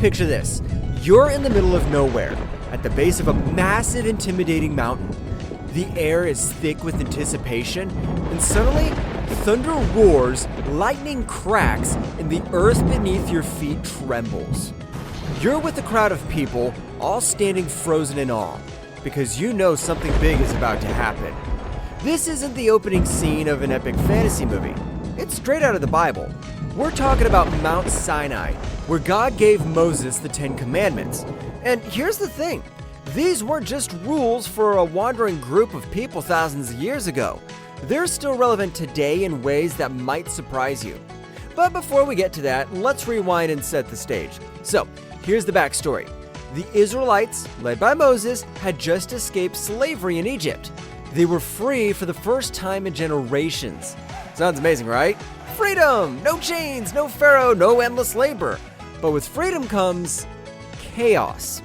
Picture this. You're in the middle of nowhere, at the base of a massive, intimidating mountain. The air is thick with anticipation, and suddenly, thunder roars, lightning cracks, and the earth beneath your feet trembles. You're with a crowd of people, all standing frozen in awe, because you know something big is about to happen. This isn't the opening scene of an epic fantasy movie. It's straight out of the Bible. We're talking about Mount Sinai, where God gave Moses the 10 Commandments. And here's the thing. These weren't just rules for a wandering group of people thousands of years ago. They're still relevant today in ways that might surprise you. But before we get to that, let's rewind and set the stage. So, here's the backstory. The Israelites, led by Moses, had just escaped slavery in Egypt. They were free for the first time in generations. Sounds amazing, right? Freedom! No chains, no pharaoh, no endless labor. But with freedom comes chaos.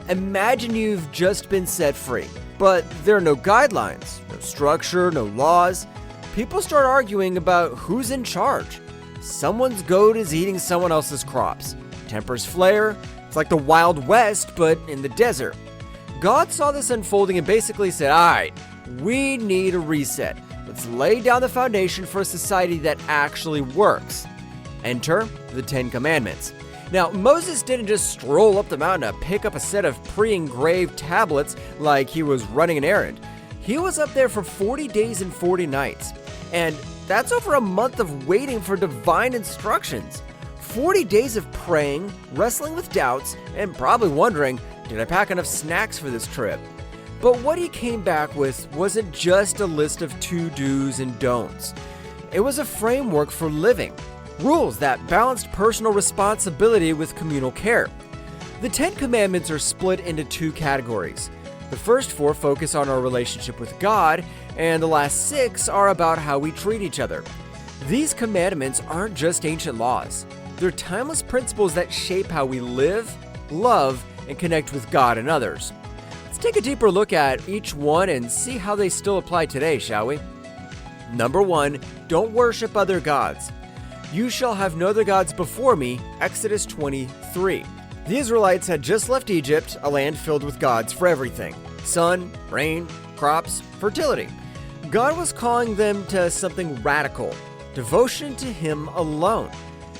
Imagine you've just been set free, but there are no guidelines, no structure, no laws. People start arguing about who's in charge. Someone's goat is eating someone else's crops. Tempers flare. It's like the Wild West, but in the desert. God saw this unfolding and basically said, all right, we need a reset. Let's lay down the foundation for a society that actually works. Enter the 10 Commandments. Now, Moses didn't just stroll up the mountain to pick up a set of pre-engraved tablets like he was running an errand. He was up there for 40 days and 40 nights. And that's over a month of waiting for divine instructions. 40 days of praying, wrestling with doubts, and probably wondering, did I pack enough snacks for this trip? But what he came back with wasn't just a list of to-dos and don'ts. It was a framework for living. Rules that balanced personal responsibility with communal care. The 10 Commandments are split into 2 categories. The first 4 focus on our relationship with God, and the last 6 are about how we treat each other. These commandments aren't just ancient laws. They're timeless principles that shape how we live, love, and connect with God and others. Let's take a deeper look at each one and see how they still apply today, shall we? Number 1, don't worship other gods. You shall have no other gods before me, Exodus 23. The Israelites had just left Egypt, a land filled with gods for everything. Sun, rain, crops, fertility. God was calling them to something radical, devotion to Him alone.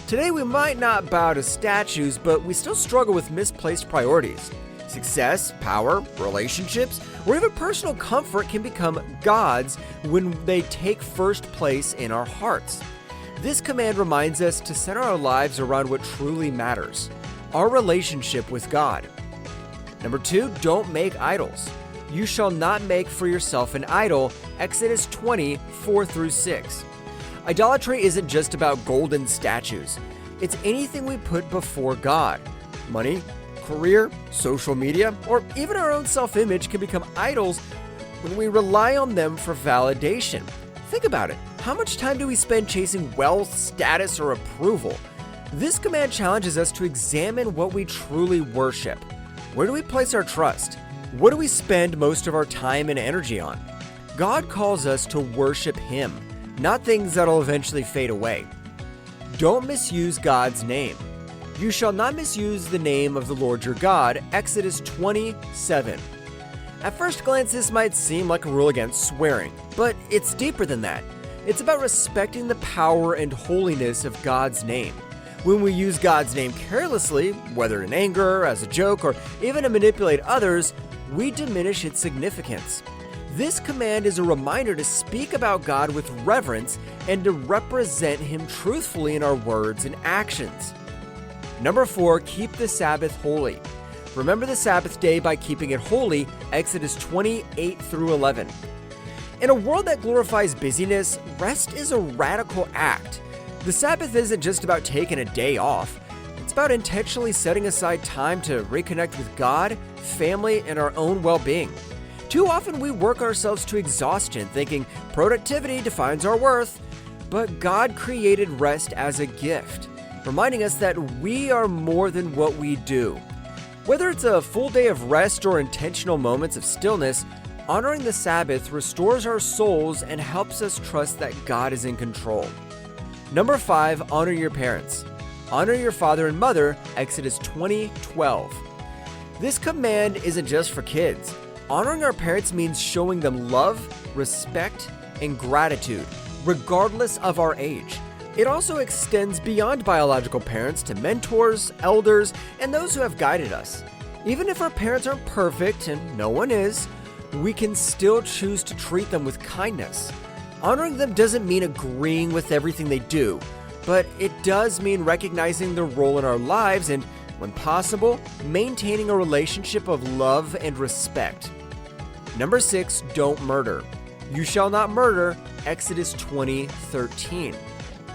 Today we might not bow to statues, but we still struggle with misplaced priorities. Success, power, relationships, or even personal comfort can become gods when they take first place in our hearts. This command reminds us to center our lives around what truly matters, our relationship with God. Number 2, don't make idols. You shall not make for yourself an idol, Exodus 20, 4-6. Idolatry isn't just about golden statues. It's anything we put before God. Money, career, social media, or even our own self-image can become idols when we rely on them for validation. Think about it. How much time do we spend chasing wealth, status, or approval? This command challenges us to examine what we truly worship. Where do we place our trust? What do we spend most of our time and energy on? God calls us to worship Him, not things that'll eventually fade away. Don't misuse God's name. You shall not misuse the name of the Lord your God, Exodus 27. At first glance, this might seem like a rule against swearing, but it's deeper than that. It's about respecting the power and holiness of God's name. When we use God's name carelessly, whether in anger, as a joke, or even to manipulate others, we diminish its significance. This command is a reminder to speak about God with reverence and to represent Him truthfully in our words and actions. Number 4, keep the Sabbath holy. Remember the Sabbath day by keeping it holy, Exodus 28-11. In a world that glorifies busyness, rest is a radical act. The Sabbath isn't just about taking a day off. It's about intentionally setting aside time to reconnect with God, family, and our own well-being. Too often we work ourselves to exhaustion thinking productivity defines our worth, but God created rest as a gift, reminding us that we are more than what we do. Whether it's a full day of rest or intentional moments of stillness, honoring the Sabbath restores our souls and helps us trust that God is in control. Number 5, honor your parents. Honor your father and mother, Exodus 20:12. This command isn't just for kids. Honoring our parents means showing them love, respect, and gratitude, regardless of our age. It also extends beyond biological parents to mentors, elders, and those who have guided us. Even if our parents aren't perfect, and no one is, we can still choose to treat them with kindness. Honoring them doesn't mean agreeing with everything they do, but it does mean recognizing their role in our lives and, when possible, maintaining a relationship of love and respect. Number 6, don't murder. You shall not murder, Exodus 20:13.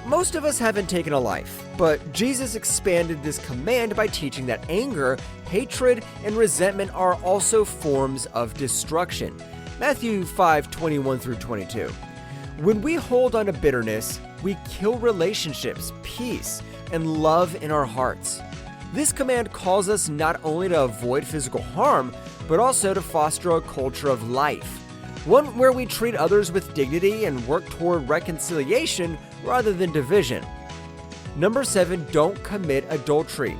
Most of us haven't taken a life, but Jesus expanded this command by teaching that anger, hatred, and resentment are also forms of destruction. Matthew 5:21-22. When we hold on to bitterness, we kill relationships, peace, and love in our hearts. This command calls us not only to avoid physical harm, but also to foster a culture of life, one where we treat others with dignity and work toward reconciliation rather than division. Number 7, don't commit adultery.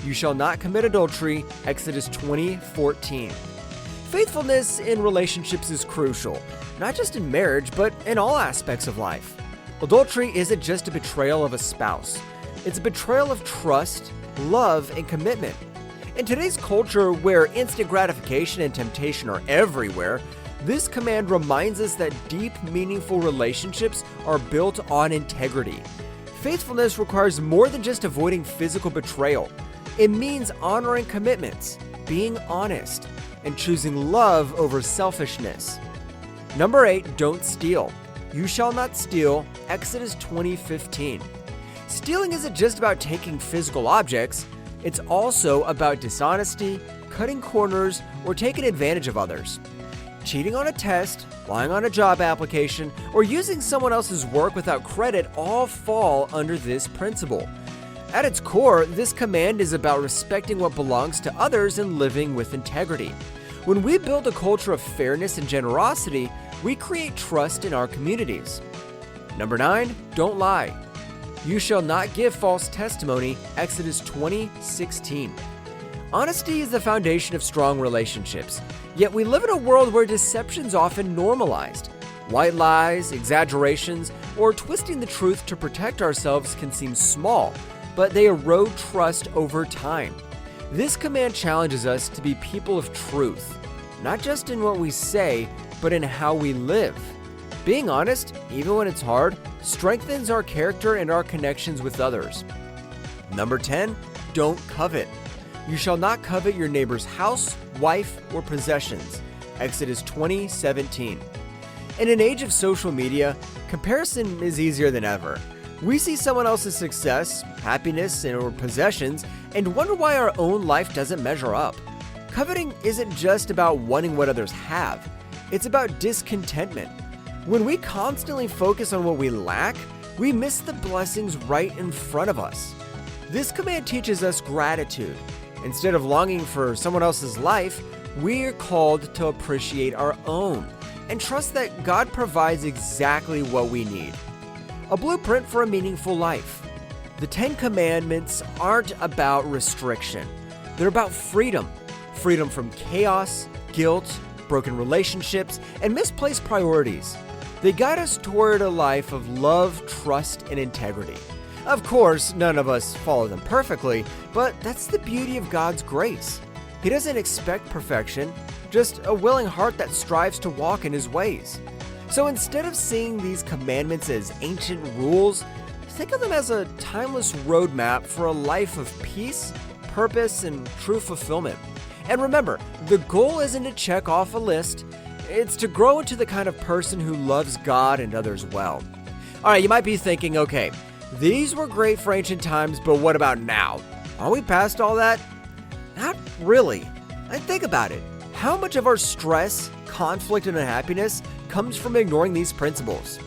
You shall not commit adultery, Exodus 20:14. Faithfulness in relationships is crucial, not just in marriage, but in all aspects of life. Adultery isn't just a betrayal of a spouse. It's a betrayal of trust, love, and commitment. In today's culture where instant gratification and temptation are everywhere, this command reminds us that deep, meaningful relationships are built on integrity. Faithfulness requires more than just avoiding physical betrayal. It means honoring commitments, being honest, and choosing love over selfishness. Number 8, don't steal. You shall not steal, Exodus 20:15. Stealing isn't just about taking physical objects, it's also about dishonesty, cutting corners, or taking advantage of others. Cheating on a test, lying on a job application, or using someone else's work without credit all fall under this principle. At its core, this command is about respecting what belongs to others and living with integrity. When we build a culture of fairness and generosity, we create trust in our communities. Number 9, don't lie. You shall not give false testimony, Exodus 20:16. Honesty is the foundation of strong relationships, yet we live in a world where deception's often normalized. White lies, exaggerations, or twisting the truth to protect ourselves can seem small, but they erode trust over time. This command challenges us to be people of truth, not just in what we say, but in how we live. Being honest, even when it's hard, strengthens our character and our connections with others. Number 10, don't covet. You shall not covet your neighbor's house, wife, or possessions. Exodus 20:17. In an age of social media, comparison is easier than ever. We see someone else's success, happiness, or possessions, and wonder why our own life doesn't measure up. Coveting isn't just about wanting what others have. It's about discontentment. When we constantly focus on what we lack, we miss the blessings right in front of us. This command teaches us gratitude. Instead of longing for someone else's life, we are called to appreciate our own and trust that God provides exactly what we need. A blueprint for a meaningful life. The 10 Commandments aren't about restriction. They're about freedom. Freedom from chaos, guilt, broken relationships, and misplaced priorities. They guide us toward a life of love, trust, and integrity. Of course, none of us follow them perfectly, but that's the beauty of God's grace. He doesn't expect perfection, just a willing heart that strives to walk in His ways. So instead of seeing these commandments as ancient rules, think of them as a timeless roadmap for a life of peace, purpose, and true fulfillment. And remember, the goal isn't to check off a list, it's to grow into the kind of person who loves God and others well. Alright, you might be thinking, okay, these were great for ancient times, but what about now? Are we past all that? Not really. Think about it. How much of our stress, conflict, and unhappiness comes from ignoring these principles?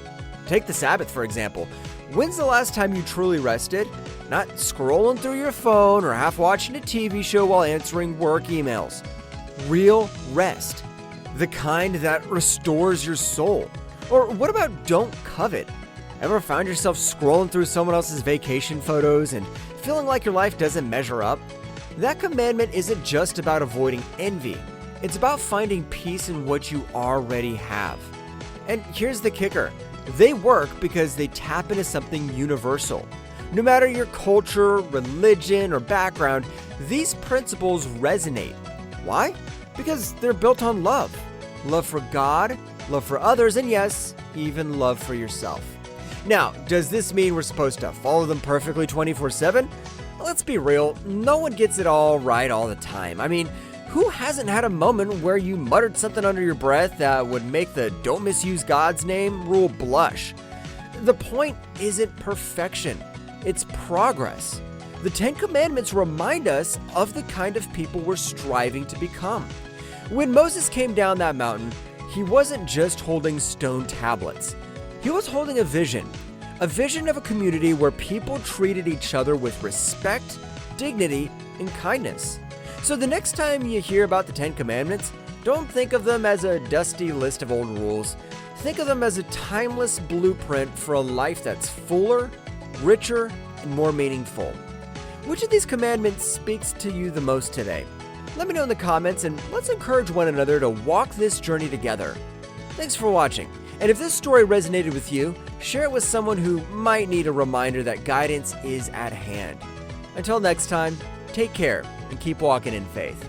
Take the Sabbath, for example. When's the last time you truly rested? Not scrolling through your phone or half watching a TV show while answering work emails. Real rest. The kind that restores your soul. Or what about don't covet? Ever found yourself scrolling through someone else's vacation photos and Feeling like your life doesn't measure up? That commandment isn't just about avoiding envy. It's about finding peace in what you already have. And here's the kicker. They work because they tap into something universal. No matter your culture, religion, or background, these principles resonate. Why? Because they're built on love. Love for God, love for others, and yes, even love for yourself. Now, does this mean we're supposed to follow them perfectly 24/7? Let's be real, no one gets it all right all the time. I mean, who hasn't had a moment where you muttered something under your breath that would make the "don't misuse God's name" rule blush? The point isn't perfection, it's progress. The 10 Commandments remind us of the kind of people we're striving to become. When Moses came down that mountain, he wasn't just holding stone tablets. He was holding a vision of a community where people treated each other with respect, dignity, and kindness. So the next time you hear about the 10 Commandments, don't think of them as a dusty list of old rules. Think of them as a timeless blueprint for a life that's fuller, richer, and more meaningful. Which of these commandments speaks to you the most today? Let me know in the comments, and let's encourage one another to walk this journey together. Thanks for watching. And if this story resonated with you, share it with someone who might need a reminder that guidance is at hand. Until next time, take care and keep walking in faith.